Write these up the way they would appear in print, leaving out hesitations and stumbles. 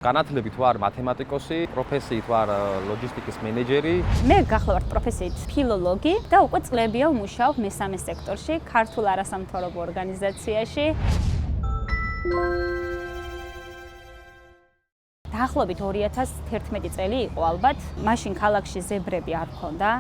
განათლებით ვარ მათემატიკოსი, პროფესიით ვარ ლოჯისტიკის მენეჯერი. მე გახლავართ პროფესიით ფილოლოგი და უკვე წლებია ვმუშაობ მესამე სექტორში, ქართულ არასამთავრობო ორგანიზაციაში. დაახლოებით 2011 წელი იყო ალბათ, მაშინ ქალაქში ზებრები არ ჰქონდა.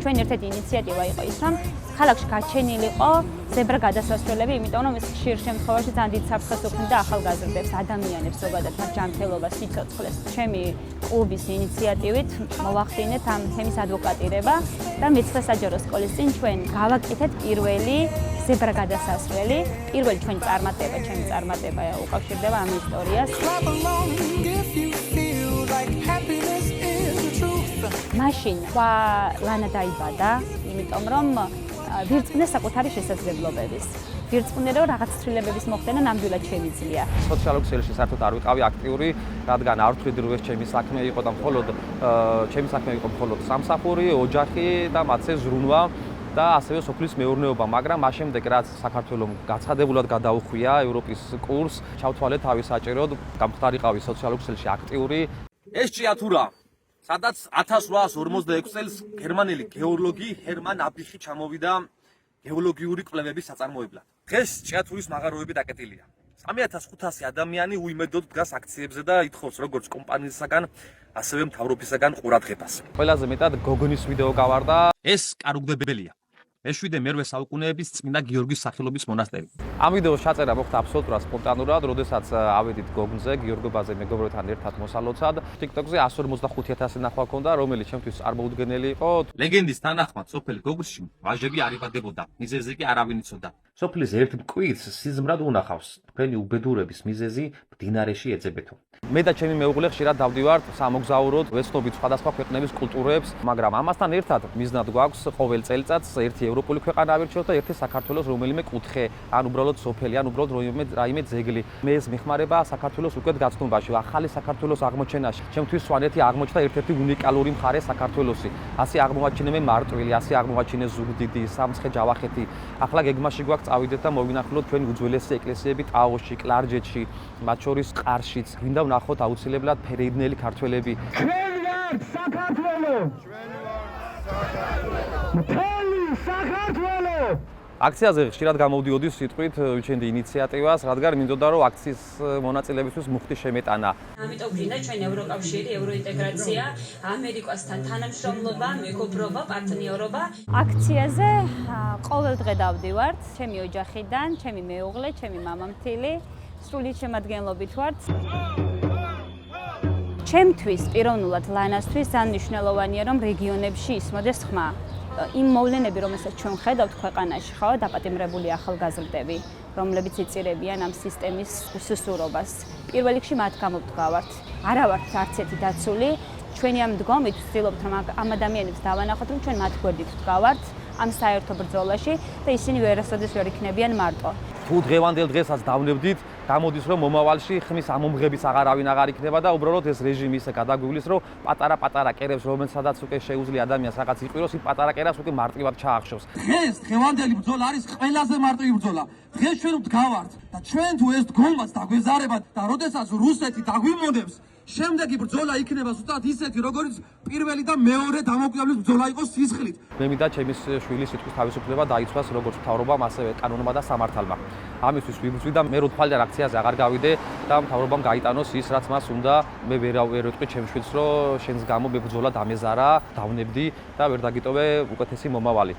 ჩვენ ერთ-ერთი ინიციატივა იყო ის, რომ ქალაქში გაჩენილიყო ზებრა გადასასვლელები, იმიტომ რომ ეს ხშირ შემთხვევაში ძალიან დიდ საფრთხეს უქმნიდა ახალგაზრდებს, ადამიანებს ზოგადად მათ ჯანმრთელობას, სიცოცხლეს. ჩემი კლუბის ინიციატივით მოვახდინეთ ამ თემის ადვოკატირება და მეცხრე საჯარო სკოლის წინ ჩვენ გავაკეთეთ პირველი ზებრა გადასასვლელი. პირველი ჩვენი წარმატება, ჩემი წარმატება უკავშირდება ამ ისტორიას. მაშინ სხვა ლანა დაიბადა, იმიტომ რომ ვირწმუნე საკუთარი შესაძლებლობების. ვირწმუნე რომ რაღაც ცვლილებების მოხდენა ნამდვილად შემიძლია. სოციალურ ქსელში საერთოდ არ ვიყავი აქტიური, რადგან არ ვთვლი რომ ეს ჩემი საქმე იყო და ჩემი საქმე იყო მხოლოდ სამსახური, ოჯახი და მათზე ზრუნვა და ასევე სოფლის მეურნეობა, მაგრამ მას შემდეგ რაც საქართველოს გაცხადებულად გადაუხვია ევროპის კურსს, ჩავთვალე თავი საჭიროდ, გამხდარიყავი სოციალურ ქსელში აქტიური. ეს ჭიათურა სადაც 1846 წელს გერმანელი გეოლოგი ჰერმან აბიხი ჩამოვიდა გეოლოგიური კვლევების საწარმოებლად. დღეს ჭიათურის მაღაროები დაკეტილია. 3500 ადამიანი უიმედოდ დგას აქციებზე და ითხოვს როგორც კომპანიისაგან, ასევე მთავრობისაგან ყურადღებას. ყველაზე მეტად გოგონის ვიდეო გავარდა. ეს კარუგდებელია. მე-7 მერვე საუკუნეების წმინდა გიორგის სახელობის მონასტერი. ამ ვიდეოს ჩაწერა მოხდა აბსოლუტურად სპონტანურად, როდესაც ავედით გოგნზე, გიორგობაზე მეგობრებთან ერთად მოსალოცად. TikTok-ზე 155,000 ნახვა ჰქონდა, რომელიც ჩემთვის წარმოუდგენელი იყო. ლეგენდის თანახმად, სოფელ გოგრში ვაჟები არ იბადებოდა, მიზეზი კი არავინ იცოდა. სოფლის ერთ მკვიდრს სიზმრად უნახავს. თქვენი უბედურების მიზეზი მდინარეში ეძებეთო. მე და ჩემი მეუღლე ხშირად დავდივართ სამოგზაუროდ, ვეცნობით სხვადასხვა ქვეყნების კულტურებს, მაგრამ ამასთან ერთად მიზნად გვაქვს ყოველ წელიწადს ერთი ევროპული ქვეყანა ავირჩიოთ და ერთი საქართველოს რომელიმე კუთხე, ან უბრალოდ სოფელი, ან უბრალოდ რაიმე ძეგლი. მე ეს მიხმარება საქართველოს უკვე გაცნობაში, ახალი საქართველოს აღმოჩენაში. ჩემთვის სვანეთი აღმოჩნდა ერთ-ერთი უნიკალური მხარე საქართველოსი. ასე აღმოაჩინე მე მარტვილი, ასე აღმოაჩინე ზუგდიდი, სამცხე-ჯავახეთი. ახლა გეგმაში გვაქვს წავიდეთ და მოვინახულოთ ჩვენი უძველესი ეკლესიები ტაოში, კლარჯეთში, მათ შორის ყარშიც. გვინდა ვნახოთ აუცილებლად ფერეიდნელი ქართველები. ჩვენ ვართ საქართველო! მთელი საქართველო! აქციაზე ხშირად გამოვდიოდი სიტყვით ვიჩენდი ინიციატივას, რადგან მინდოდა რომ აქციის მონაწილეებისთვის მუხტი შემეტანა. ამიტომ გვინდა ჩვენ ევროკავშირი, ევროინტეგრაცია, ამერიკასთან თანამშრომლობა, მეგობრობა, პარტნიორობა. აქციაზე ყოველ დღე დავდივართ, ჩემი ოჯახიდან, ჩემი მეუღლე, ჩემი მამამთილი, სრული შემადგენლობით ვართ. ჩემთვის პიროვნულად ლანასთვის ძალიან მნიშვნელოვანია რომ რეგიონებში ისმოდეს ხმა. იმ მოვლენები, რომელსაც ჩვენ ხედავთ ქვეყანაში, ხო, დაპატიმრებული ახალგაზრდები, რომლებიც იწირებიან ამ სისტემის უსუსურობას. პირველ რიგში მათ გამოვდგავართ. არა ვართ არც ერთი დაცული. ჩვენი ამ დგომით ვცდილობთ რომ ამ ადამიანებს დავანახოთ, რომ ჩვენ მათ გვერდით ვდგავართ ამ საერთო ბრძოლაში და ისინი ვერასოდეს ვერ იქნებიან მარტო. თუ დღევანდელ დღესაც დავნებდით, გამოდის რომ მომავალში ხმის ამომღების აღარავინ აღარ იქნება და უბრალოდ ეს რეჟიმი ისე გადაგვივლის, რომ პატარა კერებს, რომელსაც უკვე შეუძლია ადამიანს რაღაც იყიროს, იმ პატარა კერებს უკვე მარტივად ჩაახშობს. დღეს დღევანდელი ბრძოლა არის ყველაზე მარტივი ბრძოლა. დღეს ჩვენ ვდგავართ და ჩვენ თუ ეს დგომაც დაგვეზარებათ და როდესაც რუსეთი დაგვიმოდებს, შემდეგი ბრძოლა იქნება ზუსტად ისეთი, როგორც პირველი და მეორე დამოუკიდებლობის ბრძოლა იყო სისხლით. მე მინდა ჩემი შვილის სიტყვის თავისუფლება დაიცვას როგორც მთავრობამ, ასევე კანონმა და სამართალმა. ამისთვის ვიბრძვი და მე რო თვალიდან აქციაზე აღარ გავიდე და მთავრობამ გაიტანოს ის, რაც მას უნდა. მე ვერ ვეტყვი ჩემს შვილს, რომ შენს გამო მე ბრძოლა დამეზარა, დავნებდი და ვერ დაგიტოვე უკეთესი მომავალი.